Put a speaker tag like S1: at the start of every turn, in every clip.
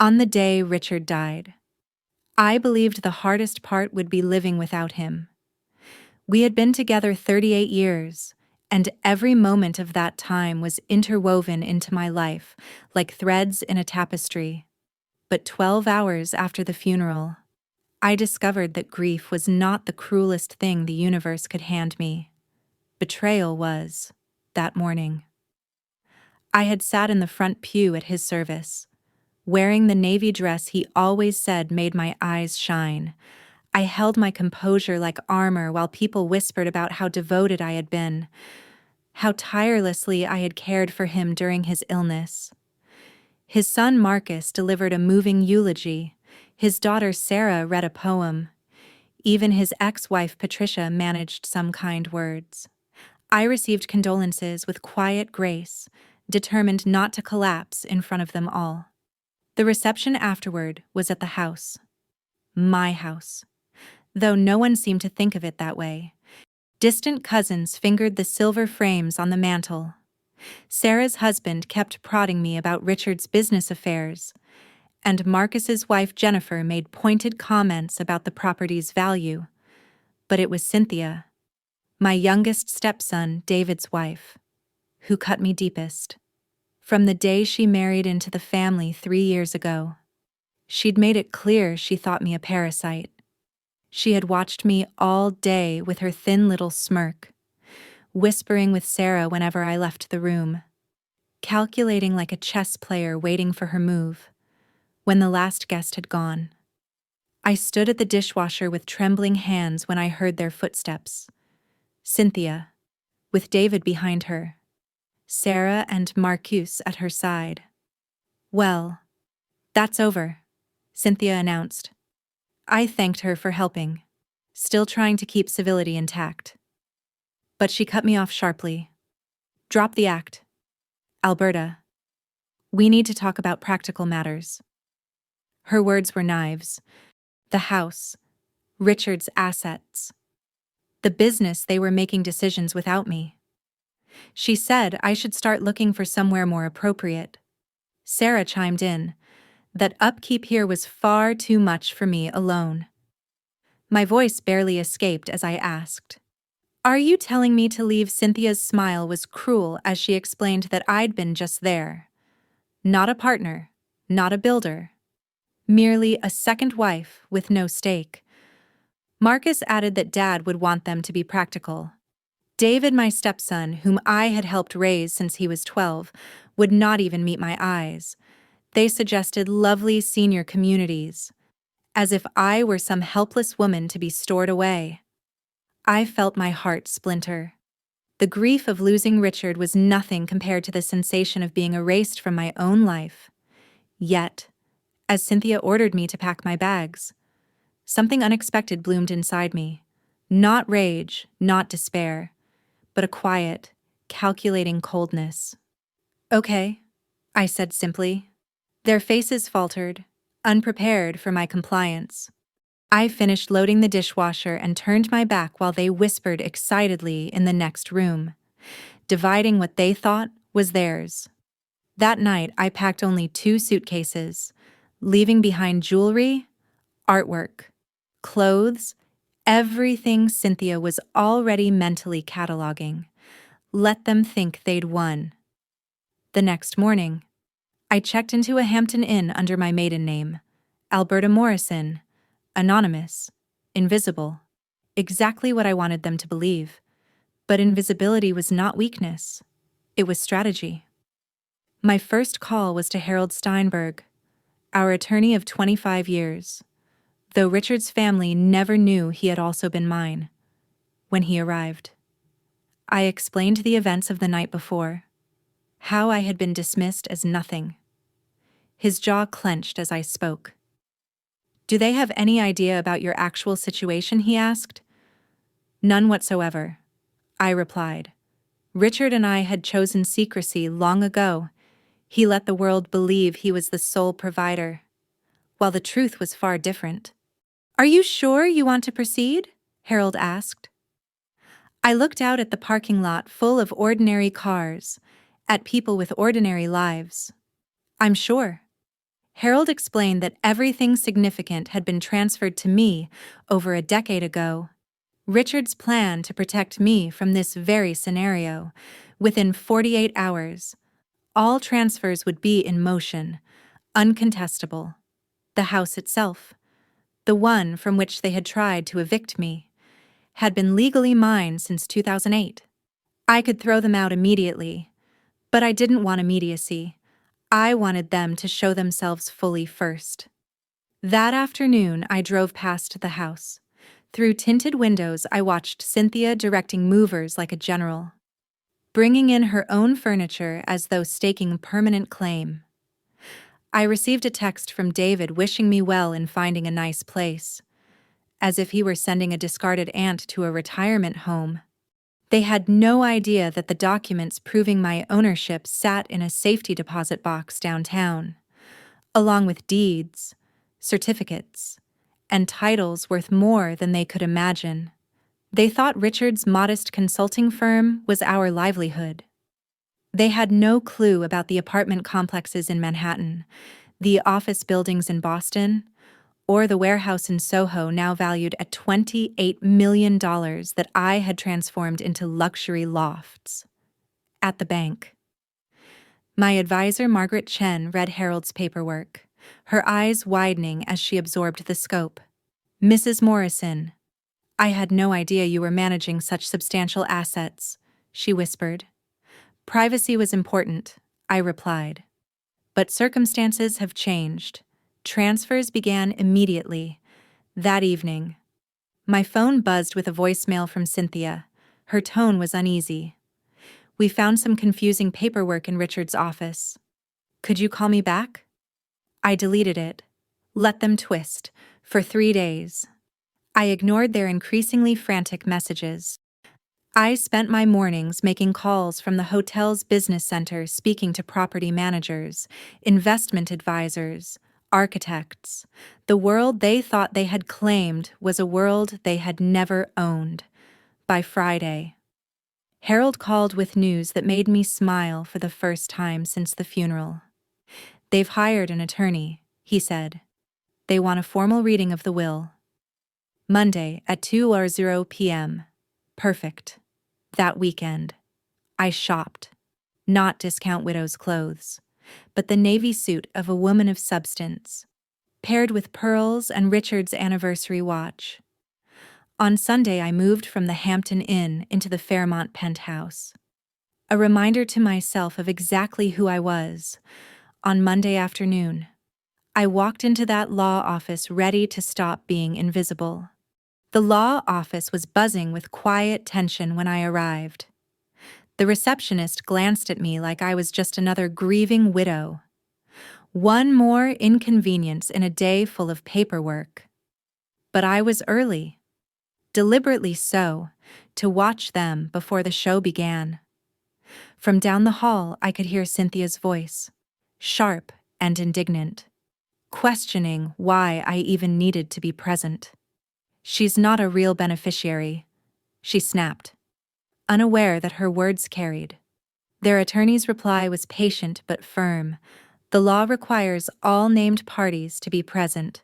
S1: On the day Richard died, I believed the hardest part would be living without him. We had been together 38 years, and every moment of that time was interwoven into my life like threads in a tapestry. But 12 hours after the funeral, I discovered that grief was not the cruelest thing the universe could hand me. Betrayal was, that morning. I had sat in the front pew at his service, wearing the navy dress he always said made my eyes shine. I held my composure like armor while people whispered about how devoted I had been, how tirelessly I had cared for him during his illness. His son Marcus delivered a moving eulogy. His daughter Sarah read a poem. Even his ex-wife Patricia managed some kind words. I received condolences with quiet grace, determined not to collapse in front of them all. The reception afterward was at the house. My house. Though no one seemed to think of it that way. Distant cousins fingered the silver frames on the mantel. Sarah's husband kept prodding me about Richard's business affairs, and Marcus's wife Jennifer made pointed comments about the property's value. But it was Cynthia, my youngest stepson, David's wife, who cut me deepest. From the day she married into the family 3 years ago, she'd made it clear she thought me a parasite. She had watched me all day with her thin little smirk, whispering with Sarah whenever I left the room, calculating like a chess player waiting for her move. When the last guest had gone, I stood at the dishwasher with trembling hands when I heard their footsteps. Cynthia, with David behind her, Sarah and Marcus at her side. "Well, that's over," Cynthia announced. I thanked her for helping, still trying to keep civility intact. But she cut me off sharply. "Drop the act. Alberta, we need to talk about practical matters." Her words were knives. The house, Richard's assets, the business they were making decisions without me. She said I should start looking for somewhere more appropriate. Sarah chimed in, that upkeep here was far too much for me alone. My voice barely escaped as I asked, "Are you telling me to leave?" Cynthia's smile was cruel as she explained that I'd been just there. Not a partner, not a builder, merely a second wife with no stake. Marcus added that Dad would want them to be practical. David, my stepson, whom I had helped raise since he was 12, would not even meet my eyes. They suggested lovely senior communities, as if I were some helpless woman to be stored away. I felt my heart splinter. The grief of losing Richard was nothing compared to the sensation of being erased from my own life. Yet, as Cynthia ordered me to pack my bags, something unexpected bloomed inside me. Not rage, not despair, but a quiet, calculating coldness. "Okay," I said simply. Their faces faltered, unprepared for my compliance. I finished loading the dishwasher and turned my back while they whispered excitedly in the next room, dividing what they thought was theirs. That night, I packed only 2 suitcases, leaving behind jewelry, artwork, clothes, everything Cynthia was already mentally cataloging. Let them think they'd won. The next morning, I checked into a Hampton Inn under my maiden name, Alberta Morrison, anonymous, invisible, exactly what I wanted them to believe. But invisibility was not weakness, it was strategy. My first call was to Harold Steinberg, our attorney of 25 years, though Richard's family never knew he had also been mine. When he arrived, I explained the events of the night before, how I had been dismissed as nothing. His jaw clenched as I spoke. "Do they have any idea about your actual situation?" he asked. "None whatsoever," I replied. "Richard and I had chosen secrecy long ago. He let the world believe he was the sole provider, while the truth was far different." "Are you sure you want to proceed?" Harold asked. I looked out at the parking lot full of ordinary cars, at people with ordinary lives. "I'm sure." Harold explained that everything significant had been transferred to me over a decade ago. Richard's plan to protect me from this very scenario. Within 48 hours, all transfers would be in motion, uncontestable. The house itself, the one from which they had tried to evict me, had been legally mine since 2008. I could throw them out immediately, but I didn't want immediacy. I wanted them to show themselves fully first. That afternoon, I drove past the house. Through tinted windows, I watched Cynthia directing movers like a general, bringing in her own furniture as though staking permanent claim. I received a text from David wishing me well in finding a nice place, as if he were sending a discarded aunt to a retirement home. They had no idea that the documents proving my ownership sat in a safety deposit box downtown, along with deeds, certificates, and titles worth more than they could imagine. They thought Richard's modest consulting firm was our livelihood. They had no clue about the apartment complexes in Manhattan, the office buildings in Boston, or the warehouse in Soho now valued at $28 million that I had transformed into luxury lofts. At the bank, my advisor Margaret Chen read Harold's paperwork, her eyes widening as she absorbed the scope. "Mrs. Morrison, I had no idea you were managing such substantial assets," she whispered. "Privacy was important," I replied. "But circumstances have changed. Transfers began immediately. That evening, my phone buzzed with a voicemail from Cynthia. Her tone was uneasy. "We found some confusing paperwork in Richard's office. Could you call me back?" I deleted it. Let them twist. For 3 days. I ignored their increasingly frantic messages. I spent my mornings making calls from the hotel's business center, speaking to property managers, investment advisors, architects. The world they thought they had claimed was a world they had never owned. By Friday, Harold called with news that made me smile for the first time since the funeral. "They've hired an attorney," he said. "They want a formal reading of the will. Monday at 2:00 p.m. Perfect." That weekend, I shopped. Not discount widow's clothes, but the navy suit of a woman of substance, paired with pearls and Richard's anniversary watch. On Sunday, I moved from the Hampton Inn into the Fairmont penthouse. A reminder to myself of exactly who I was. On Monday afternoon, I walked into that law office ready to stop being invisible. The law office was buzzing with quiet tension when I arrived. The receptionist glanced at me like I was just another grieving widow. One more inconvenience in a day full of paperwork. But I was early, deliberately so, to watch them before the show began. From down the hall, I could hear Cynthia's voice, sharp and indignant, questioning why I even needed to be present. "She's not a real beneficiary," she snapped, unaware that her words carried. Their attorney's reply was patient but firm. "The law requires all named parties to be present.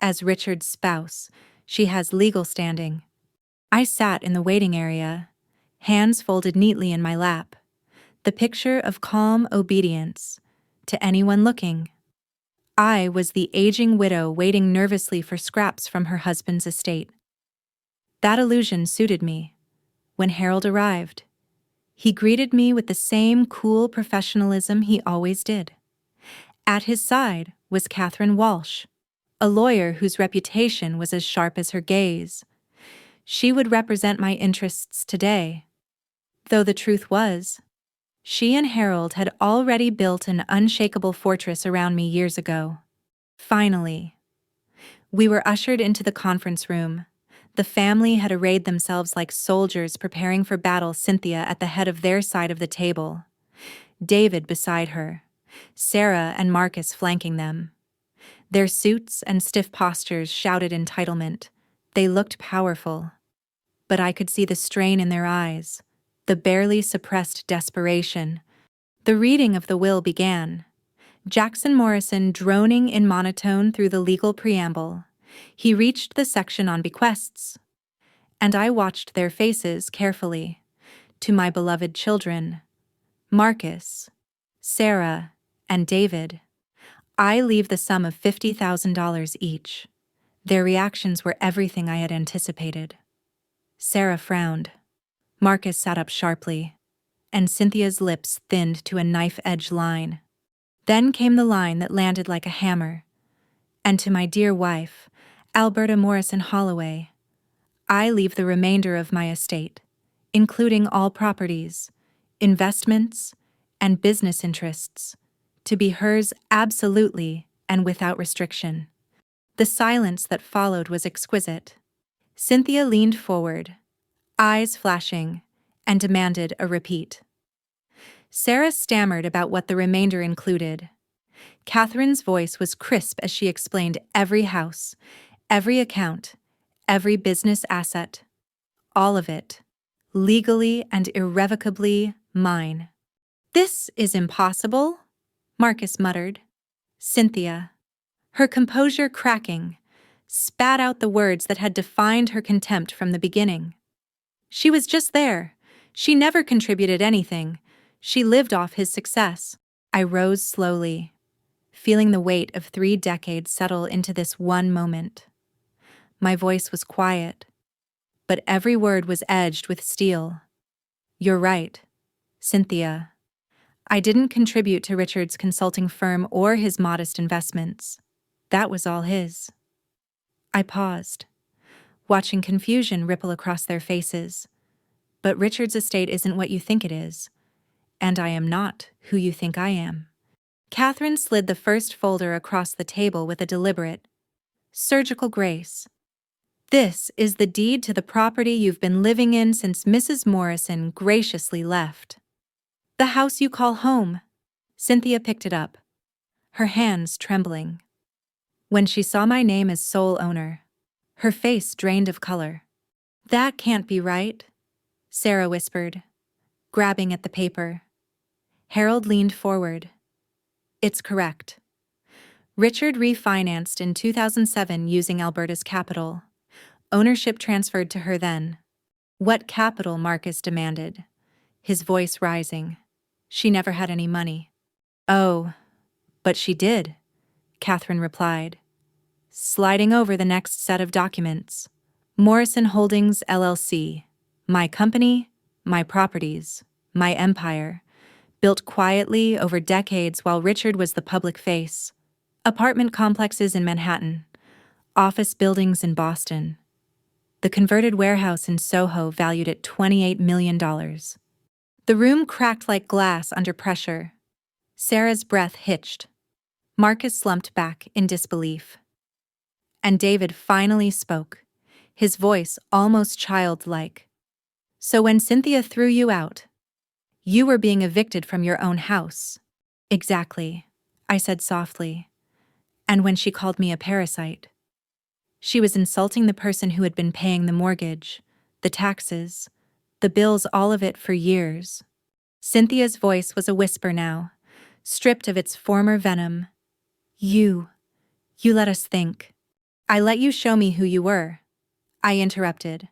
S1: As Richard's spouse, she has legal standing." I sat in the waiting area, hands folded neatly in my lap, the picture of calm obedience to anyone looking. I was the aging widow waiting nervously for scraps from her husband's estate. That illusion suited me. When Harold arrived, he greeted me with the same cool professionalism he always did. At his side was Catherine Walsh, a lawyer whose reputation was as sharp as her gaze. She would represent my interests today, though the truth was, she and Harold had already built an unshakable fortress around me years ago. Finally, we were ushered into the conference room. The family had arrayed themselves like soldiers preparing for battle, Cynthia at the head of their side of the table, David beside her, Sarah and Marcus flanking them. Their suits and stiff postures shouted entitlement. They looked powerful, but I could see the strain in their eyes, the barely suppressed desperation. The reading of the will began. Jackson Morrison droning in monotone through the legal preamble. He reached the section on bequests, and I watched their faces carefully. To my beloved children, Marcus, Sarah, and David, I leave the sum of $50,000 each. Their reactions were everything I had anticipated. Sarah frowned. Marcus sat up sharply, and Cynthia's lips thinned to a knife-edge line. Then came the line that landed like a hammer. And to my dear wife, Alberta Morrison Holloway, I leave the remainder of my estate, including all properties, investments, and business interests, to be hers absolutely and without restriction. The silence that followed was exquisite. Cynthia leaned forward, eyes flashing, and demanded a repeat. Sarah stammered about what the remainder included. Catherine's voice was crisp as she explained every house, every account, every business asset. All of it, legally and irrevocably mine. "This is impossible," Marcus muttered. Cynthia, her composure cracking, spat out the words that had defined her contempt from the beginning. She was just there. She never contributed anything. She lived off his success. I rose slowly, feeling the weight of 3 decades settle into this one moment. My voice was quiet, but every word was edged with steel. "You're right, Cynthia. I didn't contribute to Richard's consulting firm or his modest investments. That was all his." I paused, watching confusion ripple across their faces. But Richard's estate isn't what you think it is, and I am not who you think I am. Catherine slid the first folder across the table with a deliberate, surgical grace. "This is the deed to the property you've been living in since Mrs. Morrison graciously left. The house you call home." Cynthia picked it up, her hands trembling. When she saw my name as sole owner, her face drained of color. "That can't be right," Sarah whispered, grabbing at the paper. Harold leaned forward. "It's correct. Richard refinanced in 2007 using Alberta's capital. Ownership transferred to her then." "What capital?" Marcus demanded, his voice rising. "She never had any money." "Oh, but she did," Catherine replied, sliding over the next set of documents. "Morrison Holdings, LLC. My company, my properties, my empire, built quietly over decades while Richard was the public face. Apartment complexes in Manhattan, office buildings in Boston. The converted warehouse in Soho valued at $28 million. The room cracked like glass under pressure. Sarah's breath hitched. Marcus slumped back in disbelief. And David finally spoke, his voice almost childlike. "So when Cynthia threw you out, you were being evicted from your own house." "Exactly," I said softly. "And when she called me a parasite, she was insulting the person who had been paying the mortgage, the taxes, the bills, all of it for years." Cynthia's voice was a whisper now, stripped of its former venom. You let us think." "I let you show me who you were," I interrupted,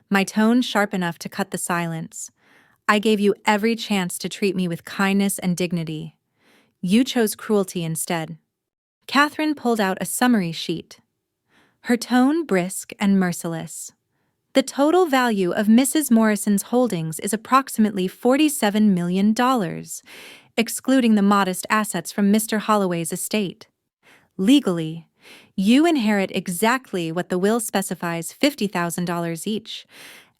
S1: my tone sharp enough to cut the silence. "I gave you every chance to treat me with kindness and dignity. You chose cruelty instead." Catherine pulled out a summary sheet, her tone brisk and merciless. "The total value of Mrs. Morrison's holdings is approximately $47 million, excluding the modest assets from Mr. Holloway's estate. Legally, you inherit exactly what the will specifies, $50,000 each.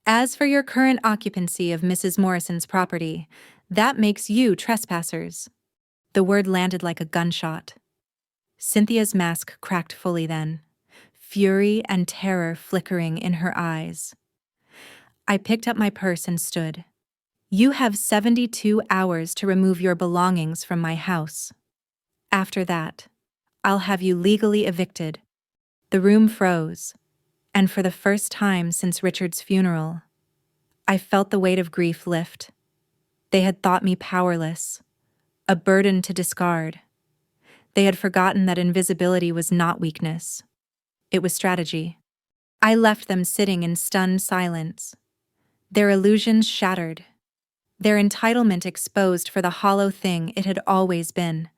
S1: As for your current occupancy of Mrs. Morrison's property, that makes you trespassers." The word landed like a gunshot. Cynthia's mask cracked fully then, fury and terror flickering in her eyes. I picked up my purse and stood. "You have 72 hours to remove your belongings from my house. After that, I'll have you legally evicted." The room froze, and for the first time since Richard's funeral, I felt the weight of grief lift. They had thought me powerless, a burden to discard. They had forgotten that invisibility was not weakness. It was strategy. I left them sitting in stunned silence, their illusions shattered, their entitlement exposed for the hollow thing it had always been.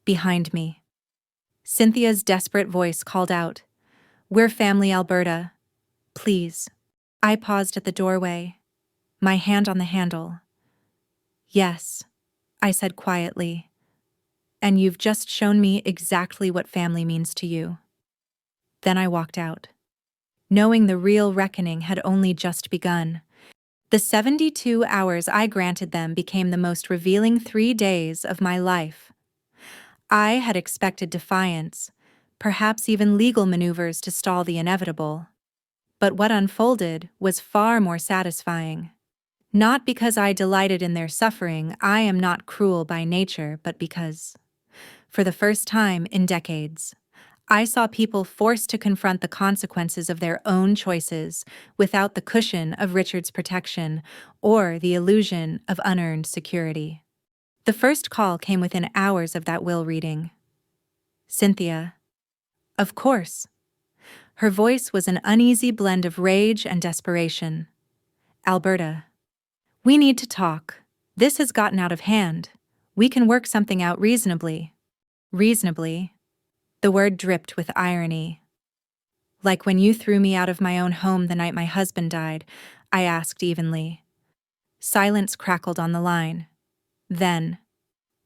S1: Behind me, Cynthia's desperate voice called out, "We're family, Alberta. Please." I paused at the doorway, my hand on the handle. "Yes," I said quietly, "and you've just shown me exactly what family means to you." Then I walked out, knowing the real reckoning had only just begun. The 72 hours I granted them became the most revealing 3 days of my life. I had expected defiance, perhaps even legal maneuvers to stall the inevitable. But what unfolded was far more satisfying. Not because I delighted in their suffering, I am not cruel by nature, but because, for the first time in decades, I saw people forced to confront the consequences of their own choices without the cushion of Richard's protection or the illusion of unearned security. The first call came within hours of that will reading. "Cynthia." "Of course." Her voice was an uneasy blend of rage and desperation. "Alberta, we need to talk. This has gotten out of hand. We can work something out reasonably." Reasonably? The word dripped with irony. "Like when you threw me out of my own home the night my husband died," I asked evenly. Silence crackled on the line. Then,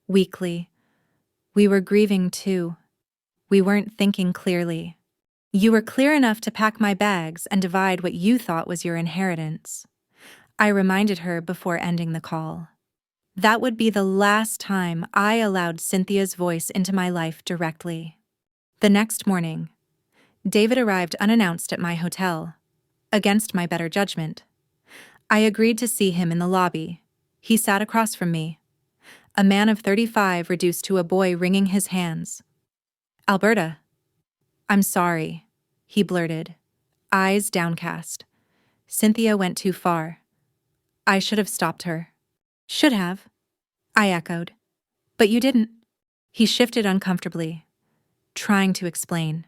S1: weakly, "We were grieving too. We weren't thinking clearly. You were clear enough to pack my bags and divide what you thought was your inheritance." I reminded her before ending the call. That would be the last time I allowed Cynthia's voice into my life directly. The next morning, David arrived unannounced at my hotel, against my better judgment. I agreed to see him in the lobby. He sat across from me, a man of 35 reduced to a boy wringing his hands. "Alberta." "I'm sorry," he blurted, eyes downcast. "Cynthia went too far. I should have stopped her." "Should have," I echoed. "But you didn't." He shifted uncomfortably, trying to explain,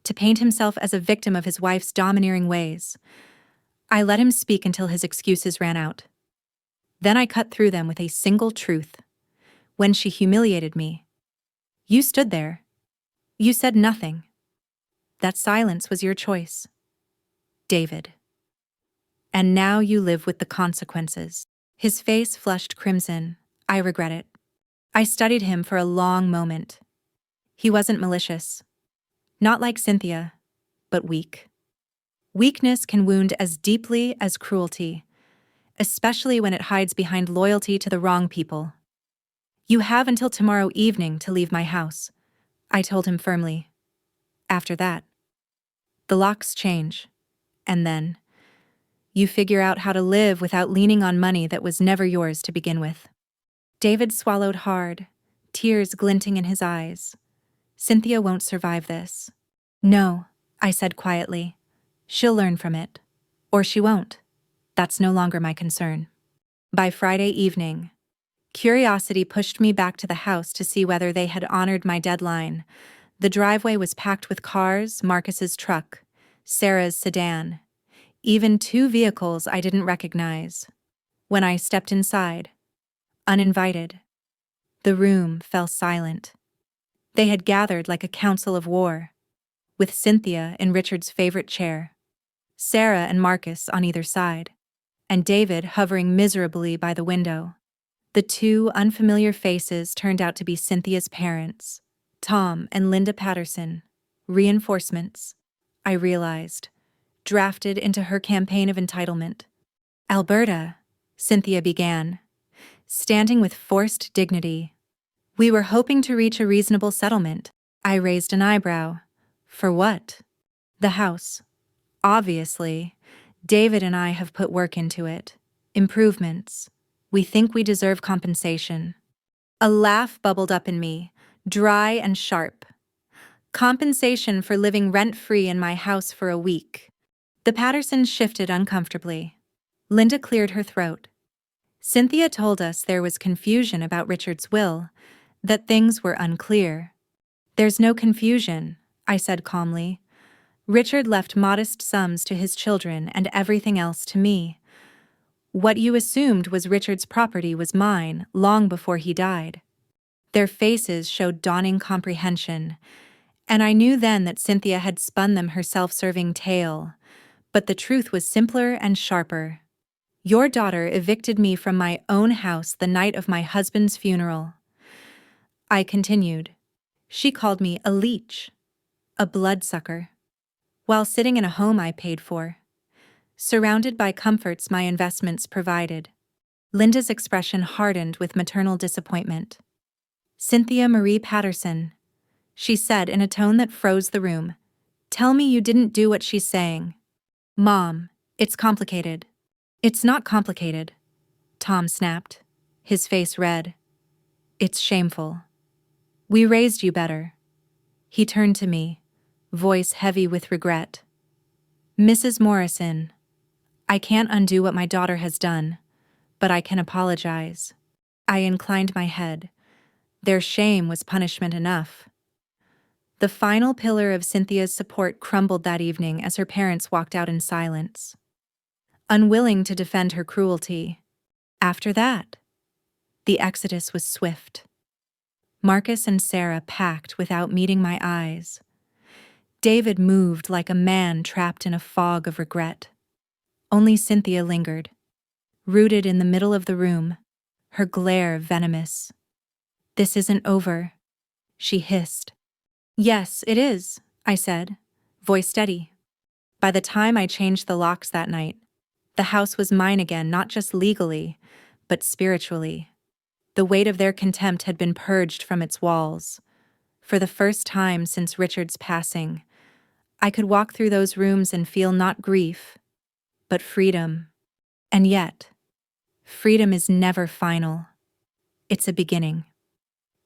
S1: to paint himself as a victim of his wife's domineering ways. I let him speak until his excuses ran out. Then I cut through them with a single truth. When she humiliated me, you stood there. You said nothing. That silence was your choice, David. And now you live with the consequences. His face flushed crimson. "I regret it." I studied him for a long moment. He wasn't malicious. Not like Cynthia, but weak. Weakness can wound as deeply as cruelty, especially when it hides behind loyalty to the wrong people. "You have until tomorrow evening to leave my house," I told him firmly. "After that, the locks change, and then you figure out how to live without leaning on money that was never yours to begin with." David swallowed hard, tears glinting in his eyes. "Cynthia won't survive this." "No," I said quietly. "She'll learn from it. Or she won't. That's no longer my concern." By Friday evening, curiosity pushed me back to the house to see whether they had honored my deadline. The driveway was packed with cars, Marcus's truck, Sarah's sedan, even 2 vehicles I didn't recognize. When I stepped inside, uninvited, the room fell silent. They had gathered like a council of war, with Cynthia in Richard's favorite chair, Sarah and Marcus on either side, and David hovering miserably by the window. The 2 unfamiliar faces turned out to be Cynthia's parents, Tom and Linda Patterson, reinforcements, I realized, drafted into her campaign of entitlement. "Alberta," Cynthia began, standing with forced dignity. "We were hoping to reach a reasonable settlement." I raised an eyebrow. "For what?" "The house. Obviously, David and I have put work into it. Improvements. We think we deserve compensation." A laugh bubbled up in me, dry and sharp. "Compensation for living rent-free in my house for a week." The Pattersons shifted uncomfortably. Linda cleared her throat. "Cynthia told us there was confusion about Richard's will. That things were unclear. There's no confusion, I said calmly. Richard left modest sums to his children and everything else to me. What you assumed was Richard's property was mine long before he died. Their faces showed dawning comprehension, and I knew then that Cynthia had spun them her self-serving tale, but the truth was simpler and sharper. Your daughter evicted me from my own house the night of my husband's funeral. I continued. She called me a leech, a bloodsucker, while sitting in a home I paid for, surrounded by comforts my investments provided. Linda's expression hardened with maternal disappointment. Cynthia Marie Patterson, she said in a tone that froze the room. Tell me you didn't do what she's saying. Mom, it's complicated. It's not complicated, Tom snapped, his face red. It's shameful. We raised you better. He turned to me, voice heavy with regret. Mrs. Morrison, I can't undo what my daughter has done, but I can apologize. I inclined my head. Their shame was punishment enough. The final pillar of Cynthia's support crumbled that evening as her parents walked out in silence, unwilling to defend her cruelty. After that, the exodus was swift. Marcus and Sarah packed without meeting my eyes. David moved like a man trapped in a fog of regret. Only Cynthia lingered, rooted in the middle of the room, her glare venomous. This isn't over, she hissed. Yes, it is, I said, voice steady. By the time I changed the locks that night, the house was mine again, not just legally, but spiritually. The weight of their contempt had been purged from its walls. For the first time since Richard's passing, I could walk through those rooms and feel not grief, but freedom. And yet, freedom is never final. It's a beginning.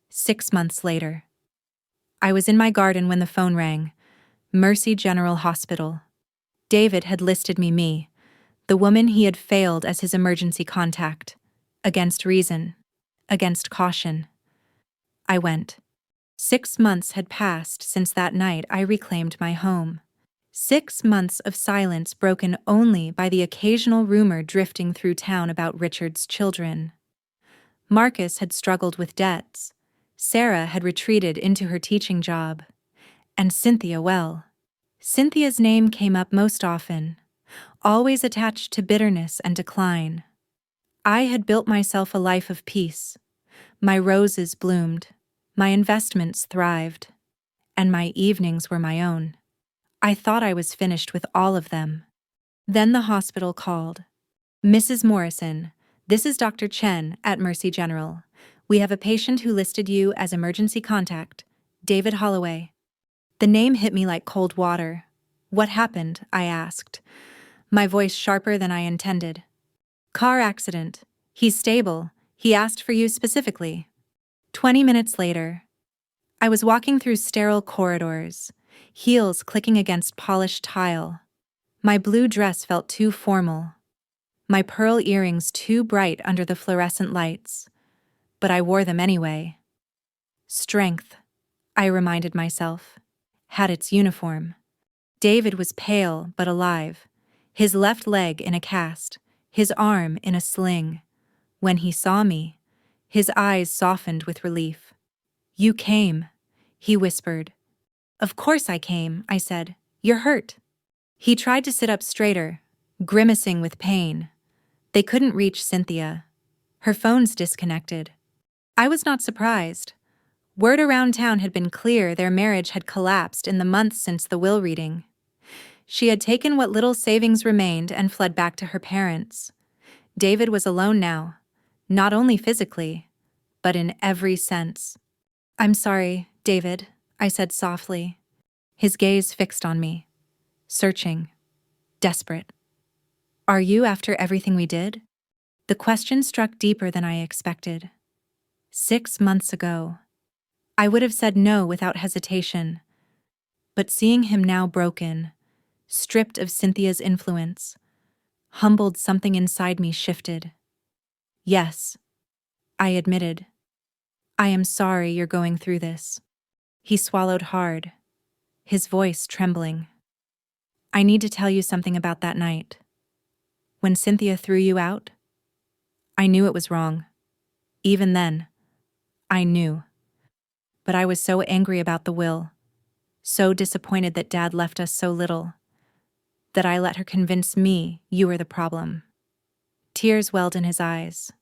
S1: 6 months later, I was in my garden when the phone rang. Mercy General Hospital. David had listed me, the woman he had failed as his emergency contact, against reason, against caution. I went. 6 months had passed since that night I reclaimed my home. 6 months of silence broken only by the occasional rumor drifting through town about Richard's children. Marcus had struggled with debts. Sarah had retreated into her teaching job. And Cynthia, well, Cynthia's name came up most often, always attached to bitterness and decline. I had built myself a life of peace. My roses bloomed, my investments thrived, and my evenings were my own. I thought I was finished with all of them. Then the hospital called. Mrs. Morrison, this is Dr. Chen at Mercy General. We have a patient who listed you as emergency contact, David Holloway. The name hit me like cold water. What happened? I asked, my voice sharper than I intended. Car accident. He's stable. He asked for you specifically. 20 minutes later, I was walking through sterile corridors, heels clicking against polished tile. My blue dress felt too formal, my pearl earrings too bright under the fluorescent lights, but I wore them anyway. Strength, I reminded myself, had its uniform. David was pale but alive, his left leg in a cast, his arm in a sling. When he saw me, his eyes softened with relief. You came, he whispered. Of course I came, I said. You're hurt. He tried to sit up straighter, grimacing with pain. They couldn't reach Cynthia. Her phone's disconnected. I was not surprised. Word around town had been clear their marriage had collapsed in the months since the will reading. She had taken what little savings remained and fled back to her parents. David was alone now, not only physically, but in every sense. I'm sorry, David, I said softly. His gaze fixed on me, searching, desperate. Are you after everything we did? The question struck deeper than I expected. 6 months ago, I would have said no without hesitation, but seeing him now broken, stripped of Cynthia's influence, humbled, something inside me shifted. Yes, I admitted. I am sorry you're going through this. He swallowed hard, his voice trembling. I need to tell you something about that night. When Cynthia threw you out, I knew it was wrong. Even then, I knew. But I was so angry about the will, so disappointed that Dad left us so little, that I let her convince me you were the problem. Tears welled in his eyes.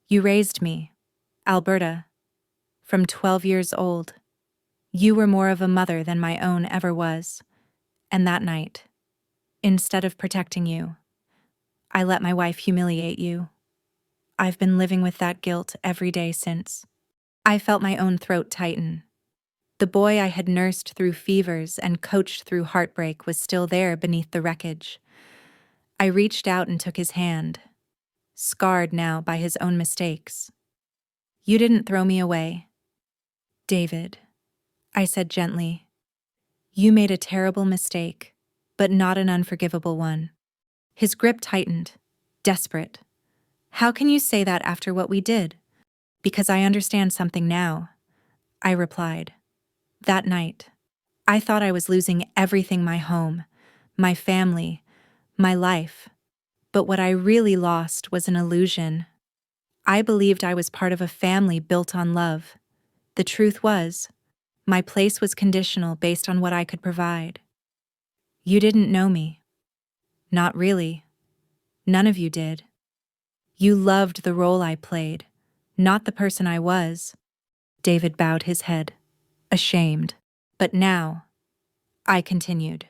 S1: You raised me, Alberta, from 12 years old. You were more of a mother than my own ever was. And that night, instead of protecting you, I let my wife humiliate you. I've been living with that guilt every day since. I felt my own throat tighten. The boy I had nursed through fevers and coached through heartbreak was still there beneath the wreckage. I reached out and took his hand, scarred now by his own mistakes. You didn't throw me away, David, I said gently. You made a terrible mistake, but not an unforgivable one. His grip tightened, desperate. How can you say that after what we did? Because I understand something now, I replied. That night, I thought I was losing everything: my home, my family, my life. But what I really lost was an illusion. I believed I was part of a family built on love. The truth was, my place was conditional based on what I could provide. You didn't know me. Not really. None of you did. You loved the role I played, not the person I was. David bowed his head, ashamed. But now, I continued,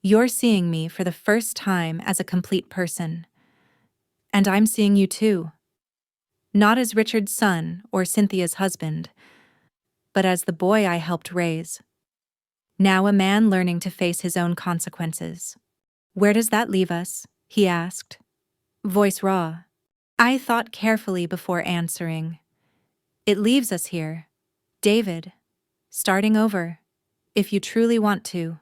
S1: you're seeing me for the first time as a complete person. And I'm seeing you too. Not as Richard's son or Cynthia's husband, but as the boy I helped raise. Now a man learning to face his own consequences. Where does that leave us? He asked, voice raw. I thought carefully before answering. It leaves us here, David, starting over, if you truly want to.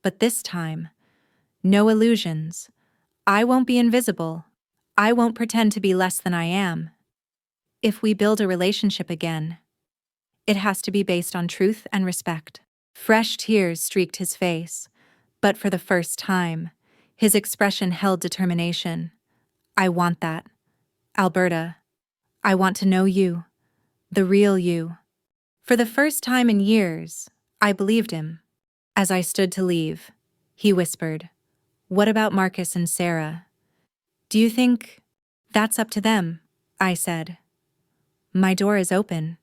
S1: But this time, no illusions. I won't be invisible. I won't pretend to be less than I am. If we build a relationship again, it has to be based on truth and respect. Fresh tears streaked his face, but for the first time, his expression held determination. I want that, Alberta. I want to know you, the real you. For the first time in years, I believed him. As I stood to leave, he whispered, what about Marcus and Sarah? Do you think that's up to them? I said. My door is open,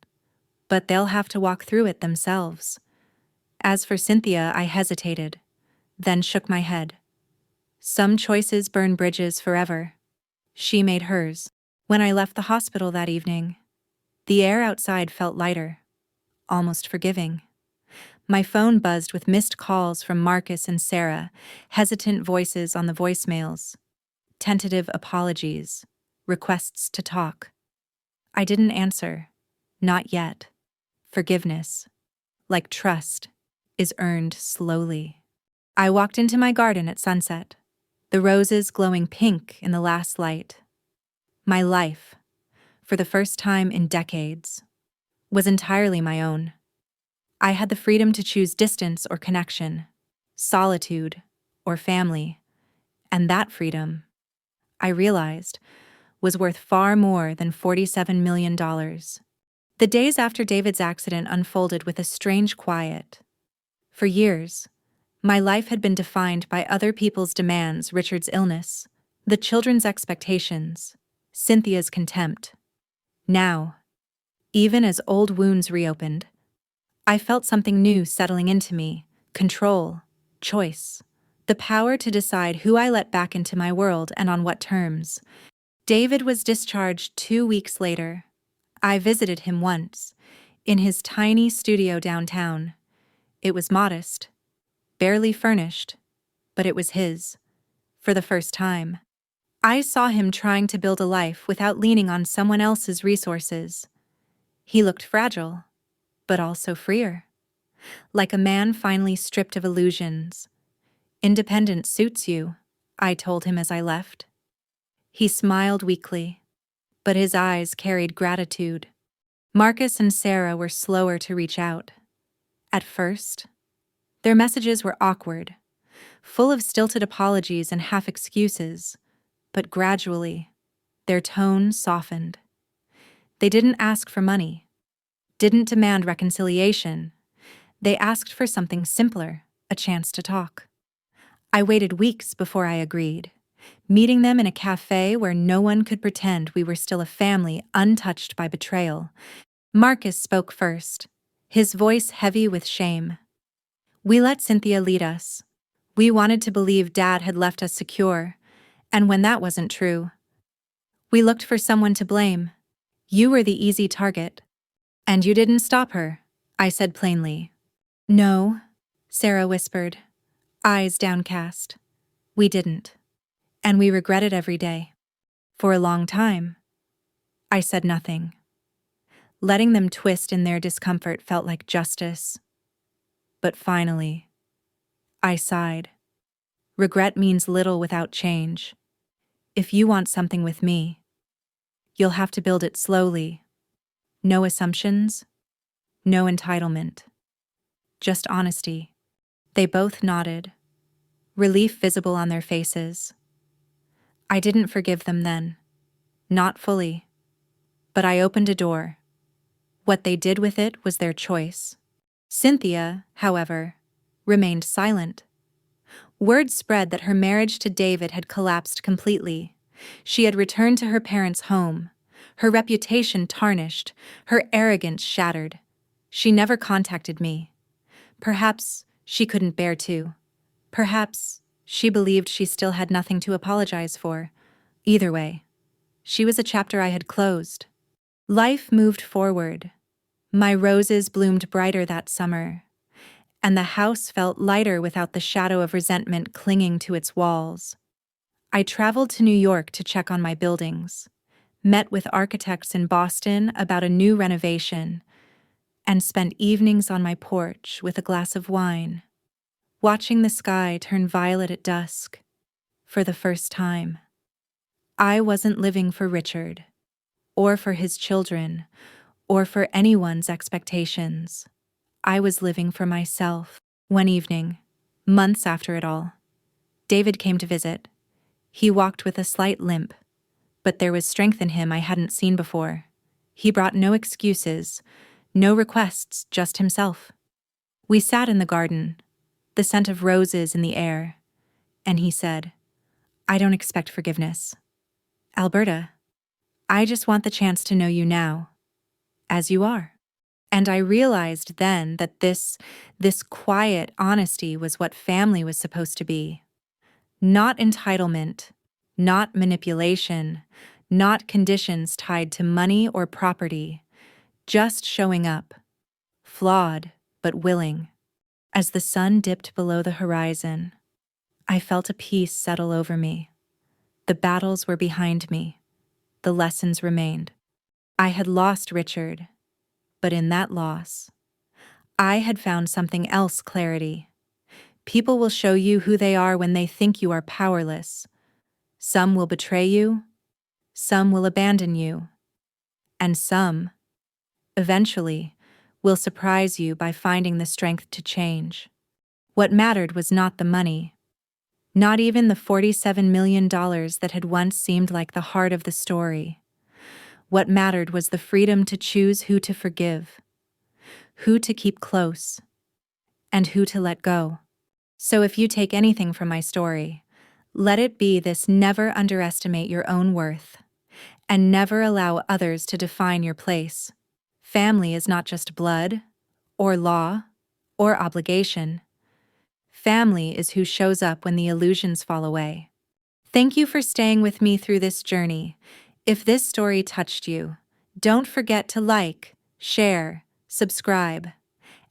S1: but they'll have to walk through it themselves. As for Cynthia, I hesitated, then shook my head. Some choices burn bridges forever. She made hers. When I left the hospital that evening, the air outside felt lighter, almost forgiving. My phone buzzed with missed calls from Marcus and Sarah, hesitant voices on the voicemails, tentative apologies, requests to talk. I didn't answer. Not yet. Forgiveness, like trust, is earned slowly. I walked into my garden at sunset, the roses glowing pink in the last light. My life, for the first time in decades, was entirely my own. I had the freedom to choose distance or connection, solitude or family, and that freedom, I realized, was worth far more than $47 million. The days after David's accident unfolded with a strange quiet. For years, my life had been defined by other people's demands: Richard's illness, the children's expectations, Cynthia's contempt. Now, even as old wounds reopened, I felt something new settling into me: control, choice, the power to decide who I let back into my world and on what terms. David was discharged 2 weeks later. I visited him once, in his tiny studio downtown. It was modest, barely furnished, but it was his, for the first time. I saw him trying to build a life without leaning on someone else's resources. He looked fragile, but also freer, like a man finally stripped of illusions. Independence suits you, I told him as I left. He smiled weakly, but his eyes carried gratitude. Marcus and Sarah were slower to reach out. At first, their messages were awkward, full of stilted apologies and half-excuses, but gradually, their tone softened. They didn't ask for money, didn't demand reconciliation. They asked for something simpler, a chance to talk. I waited weeks before I agreed, meeting them in a cafe where no one could pretend we were still a family untouched by betrayal. Marcus spoke first, his voice heavy with shame. We let Cynthia lead us. We wanted to believe Dad had left us secure, and when that wasn't true, we looked for someone to blame. You were the easy target. And you didn't stop her, I said plainly. No, Sarah whispered, eyes downcast. We didn't. And we regret it every day. For a long time, I said nothing. Letting them twist in their discomfort felt like justice. But finally, I sighed. Regret means little without change. If you want something with me, you'll have to build it slowly. No assumptions, no entitlement. Just honesty. They both nodded, relief visible on their faces. I didn't forgive them then. Not fully. But I opened a door. What they did with it was their choice. Cynthia, however, remained silent. Word spread that her marriage to David had collapsed completely. She had returned to her parents' home, her reputation tarnished, her arrogance shattered. She never contacted me. Perhaps she couldn't bear to. Perhaps she believed she still had nothing to apologize for. Either way, she was a chapter I had closed. Life moved forward. My roses bloomed brighter that summer, and the house felt lighter without the shadow of resentment clinging to its walls. I traveled to New York to check on my buildings, met with architects in Boston about a new renovation, and spent evenings on my porch with a glass of wine, watching the sky turn violet at dusk. For the first time, I wasn't living for Richard, or for his children, or for anyone's expectations. I was living for myself. One evening, months after it all, David came to visit. He walked with a slight limp, but there was strength in him I hadn't seen before. He brought no excuses, no requests, just himself. We sat in the garden, the scent of roses in the air, and he said, I don't expect forgiveness. Alberta, I just want the chance to know you now, as you are. And I realized then that this quiet honesty was what family was supposed to be. Not entitlement, not manipulation, not conditions tied to money or property, just showing up, flawed but willing. As the sun dipped below the horizon, I felt a peace settle over me. The battles were behind me. The lessons remained. I had lost Richard, but in that loss, I had found something else: clarity. People will show you who they are when they think you are powerless. Some will betray you, some will abandon you, and some, eventually, will surprise you by finding the strength to change. What mattered was not the money, not even the $47 million that had once seemed like the heart of the story. What mattered was the freedom to choose who to forgive, who to keep close, and who to let go. So if you take anything from my story, let it be this: never underestimate your own worth, and never allow others to define your place. Family is not just blood, or law, or obligation. Family is who shows up when the illusions fall away. Thank you for staying with me through this journey. If this story touched you, don't forget to like, share, subscribe,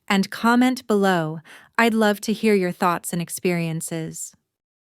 S1: and comment below. I'd love to hear your thoughts and experiences.